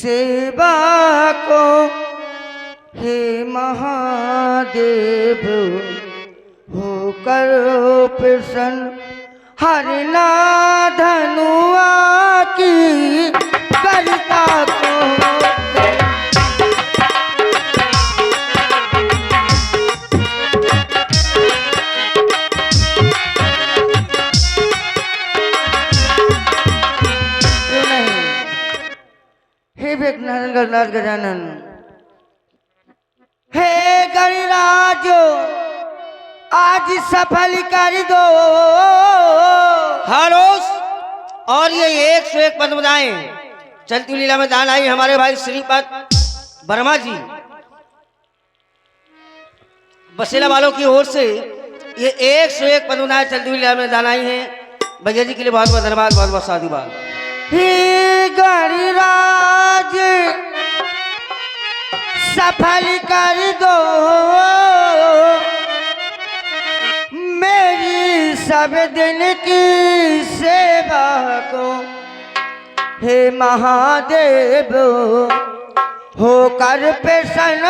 सेवा को हे महादेव होकर प्रसन्न हरना धनुआ की करता को गणनाथ गजानन हे गणराज आज सफल कर दो हारोस और ये 101 पद बताएं। चलती लीला में दान आई हमारे भाई श्रीपद वर्मा जी बसेला वालों की ओर से ये 101 पद बताएं चलती लीला में दान आई है। भैया जी के लिए बहुत बहुत धन्यवाद, बहुत बहुत साधुवाद। हे गणराज सफल कर दो मेरी सब दिन की सेवा को हे महादेव होकर प्रसन्न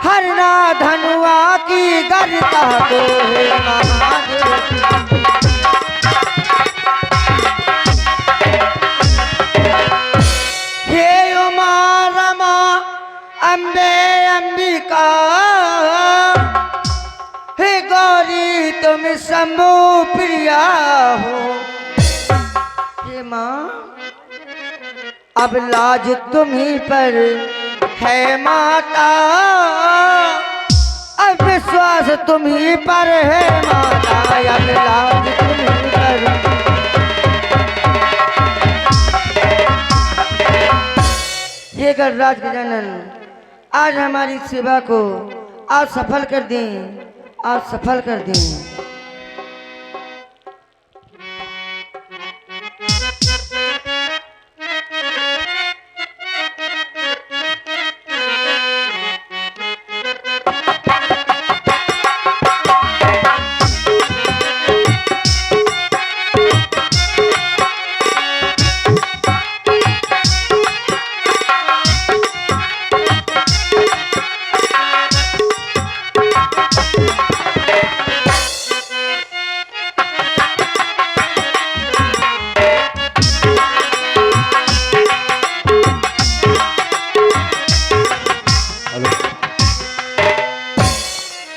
हरना धनुआ की गर्ता को हे महादेव अम्बे अंबिका हे गौरी तुम शंभु प्रिया हो हे माँ अब लाज तुम्ही पर है माता अब विश्वास तुम्ही पर है माता अब लाज तुम्ही पर हे गणराज गजानन आज हमारी सेवा को आज सफल कर दें, आज सफल कर दें।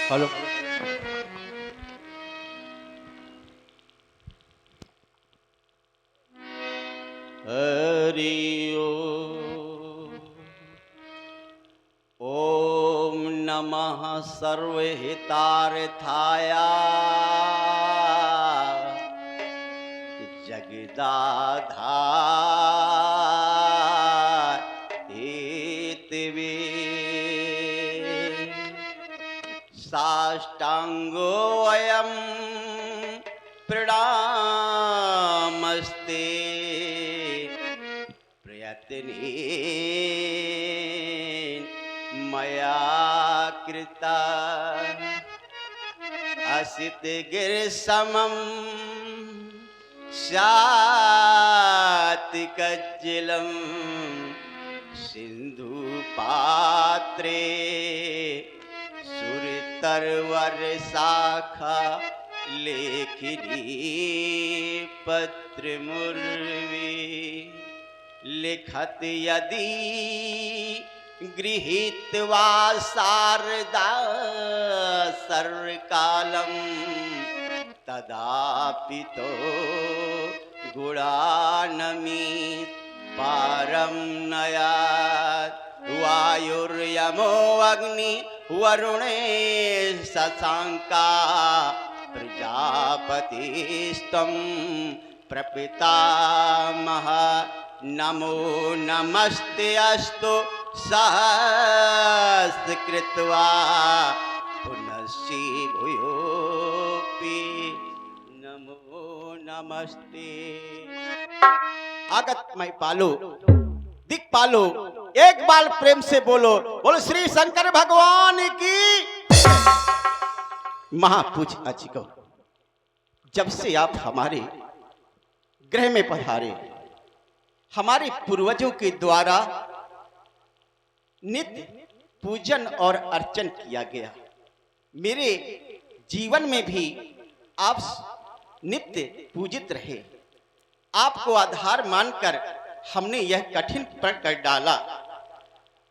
हेलो हरि ओम नमः सर्वहितार्थाय जगदाधार हेतवे साष्टांगो अयं प्रणामस्ते प्रयत्नेन मया कृता असित गिरसमं शातिकज्जलं सिंधु पात्रे सुरतरवर शाखा लेखिनी पत्र मुर्वी लिखत यदि गृहीत्वा शारदा सर्वकालं तदापि तो गुणानमी पारं नयात् वायुर्यमो अग्नि वरुणे शशांका प्रजापतिस्त्वं प्रपितामह नमो नमस्ते अस्तु सहस्रकृत्वा पुनश्च भूयोऽपि नमो नमस्ते। आगत मैं पालो दिख पालो एक बार प्रेम से बोलो बोलो श्री शंकर भगवान की। महापूज अचिको जब से आप हमारे गृह में पधारे हमारे पूर्वजों के द्वारा नित्य पूजन और अर्चन किया गया। मेरे जीवन में भी आप नित्य पूजित रहे। आपको आधार मानकर हमने यह कठिन प्रण कर डाला।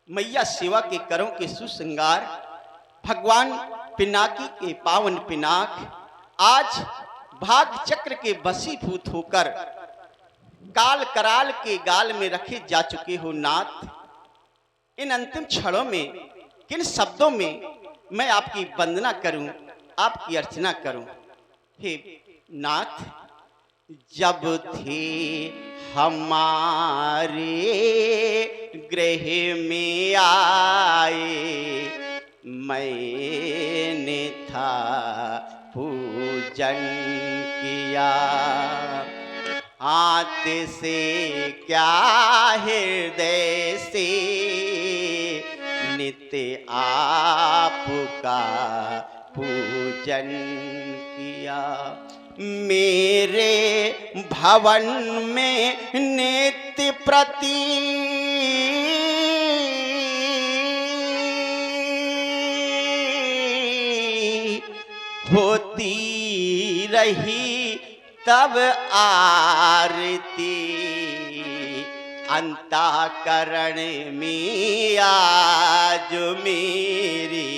मैया सेवा के करों के सुश्रृंगार, भगवान पिनाकी के पावन पिनाक, आज भाग चक्र के बसीभूत होकर काल कराल के गाल में रखे जा चुके हो नाथ। इन अंतिम क्षणों में किन शब्दों में मैं आपकी वंदना करूं, आपकी अर्चना करूं। हे नाथ, जब थे हमारे गृह में आए, मैंने था पूजन किया। हाथ से क्या हृदय से नित्य आपका पूजन किया। मेरे भवन में नित्य प्रति होती रही तब आरती। अंतःकरण में आज मेरी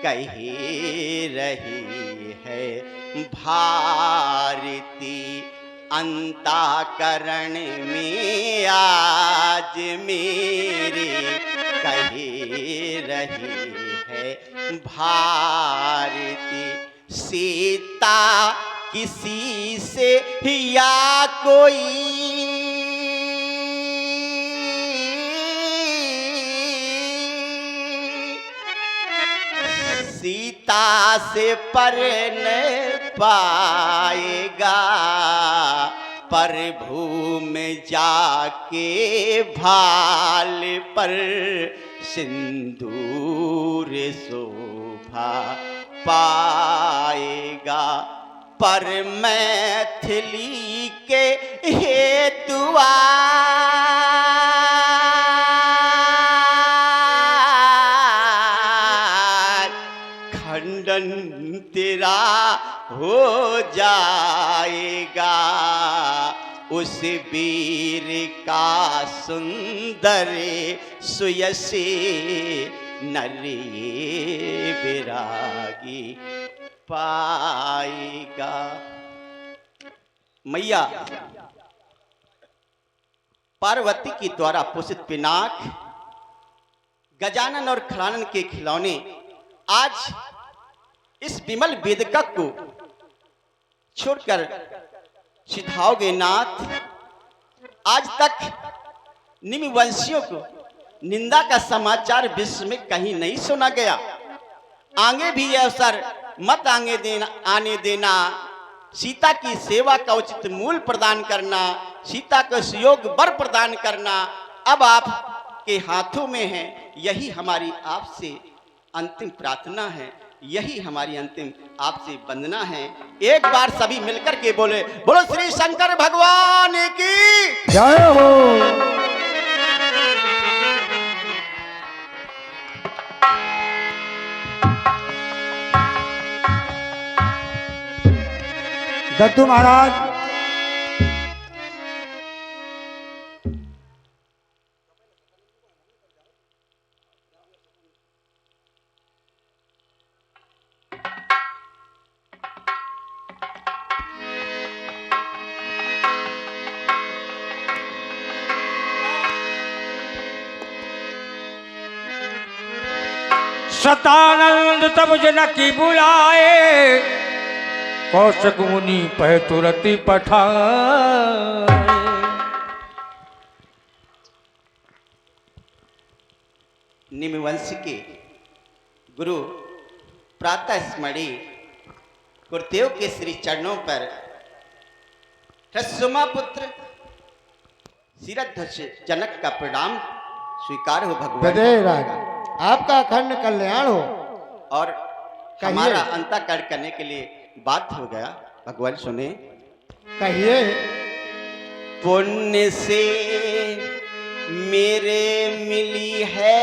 कही रही है भारती। अंतःकरण में आज मेरी कही रही है भारती। सीता किसी से या कोई सीता से पर न पाएगा, प्रभु में जाके भाल पर सिंदूर शोभा पाएगा। पर मैथिली के हेतुआ खंडन तेरा हो जाएगा। उस वीर का सुंदर सुयसी नरी विरागी पाएगा। मैया पार्वती के द्वारा पोषित पिनाक, गजानन और खड़ानन के खिलौने आज इस विमल वेदिका को छोड़कर सिधाओगे नाथ। आज तक निम्नवंशियों को निंदा का समाचार विश्व में कहीं नहीं सुना गया। आगे भी यह अवसर मत आने देना। सीता की सेवा का उचित मूल प्रदान करना, सीता को सुयोग वर प्रदान करना अब आपके हाथों में है। यही हमारी आपसे अंतिम प्रार्थना है, यही हमारी अंतिम आपसे वंदना है। एक बार सभी मिलकर के बोले, बोलो श्री शंकर भगवान की जय हो। दत्तू महाराज सतानंद तब जनकी बुलाए, कौशिक मुनि पह तुरति पठाए। निम्नवंश के गुरु प्रातः स्मरणीय गुरुदेव के श्री चरणों पर रसुमा पुत्र सिरध्वज जनक का प्रणाम स्वीकार हो भगवान। राज आपका अखंड कल्याण हो। और हमारा अंतःकरण करने के लिए बात हो गया। भगवान सुने, कहिए। पुण्य से मेरे मिली है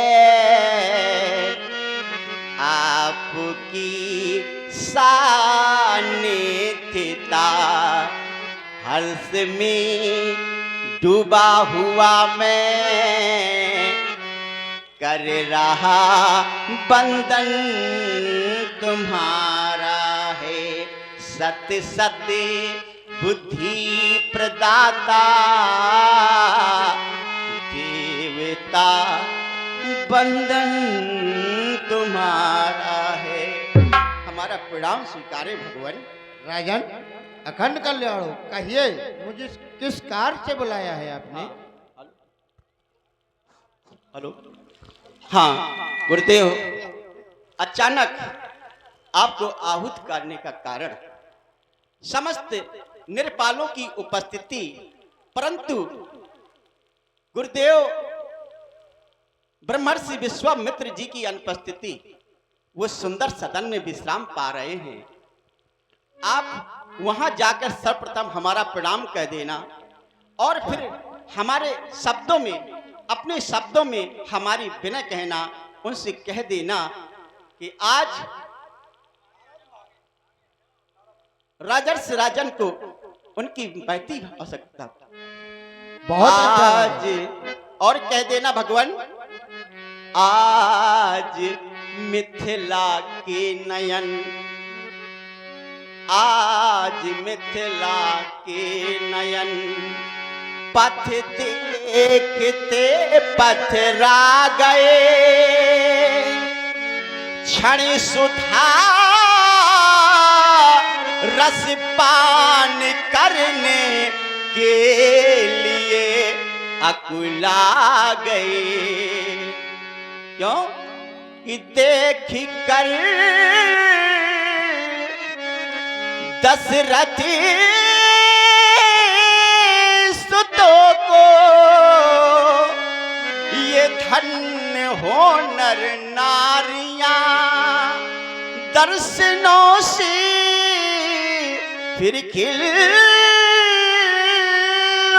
आपकी सानिध्यता, हर्ष में डूबा हुआ मैं कर रहा बंधन तुम्हारा है। सत्य सत्य बुद्धि प्रदाता देवता बंधन तुम्हारा है। हमारा प्रणाम स्वीकारे भगवान। राजन, अखंड कल्याण हो, कहिए मुझे किस कार्य से बुलाया है आपने? हेलो, हाँ गुरुदेव, अचानक आपको आहूत करने का कारण समस्त निर्पालों की उपस्थिति, परंतु गुरुदेव ब्रह्मर्षि विश्वामित्र जी की अनुपस्थिति, वो सुंदर सदन में विश्राम पा रहे हैं। आप वहां जाकर सर्वप्रथम हमारा प्रणाम कह देना और फिर हमारे शब्दों में, अपने शब्दों में हमारी विनय कहना, उनसे कह देना कि आज राजर्षि राजन को उनकी महती आवश्यकता। बहुत अच्छा आज और कह देना भगवान, आज मिथिला के नयन, आज मिथिला के नयन पथ देखते पथरा गए, क्षण सुधा रस पान करने के लिए अकुला गए। क्यों कि देख कर दशरथी सुतों को ये धन्य हो नर नारियां, दर्शनों से फिर खिल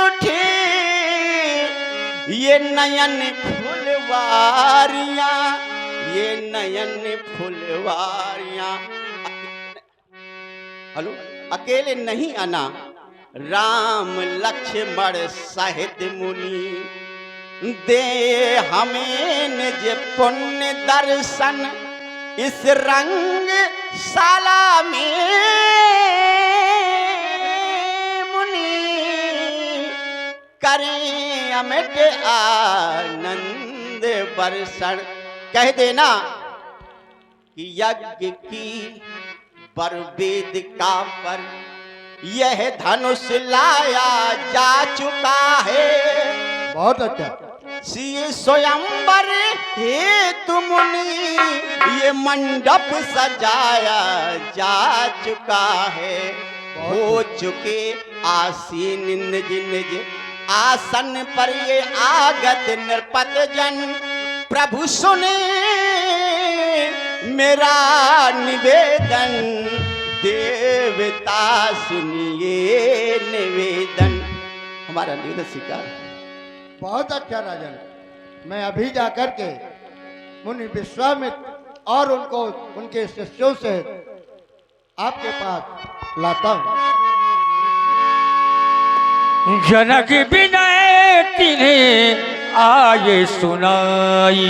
उठे ये नयन फुलवारियां, ये नयन फुलवारियां। हेलो, अकेले नहीं आना, राम लक्ष्मण सहित मुनि दे हमें निज पुण्य दर्शन, इस रंग शाला में मुनि करें अमिट आनंद वर्षण। कह देना कि यज्ञ की पर वेदिका पर यह धनुष लाया जा चुका है। बहुत अच्छा। ये स्वयंवर हे तुमने ये मंडप सजाया जा चुका है। हो चुके आसीन निज निज आसन पर ये आगत नृपत जन, प्रभु सुने मेरा निवेदन, देवता सुनिए निवेदन। हमारा निवेदन स्वीकार। बहुत अच्छा राजन, मैं अभी जाकर के मुनि विश्वामित्र और उनको उनके शिष्यों से आपके पास लाता हूँ। जनक विनय तिन्हें आए सुनाई,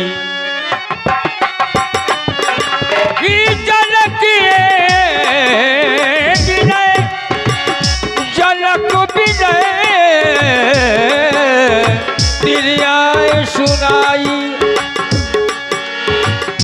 जनक विनय जनक विनय तिन्हें आए सुनाई,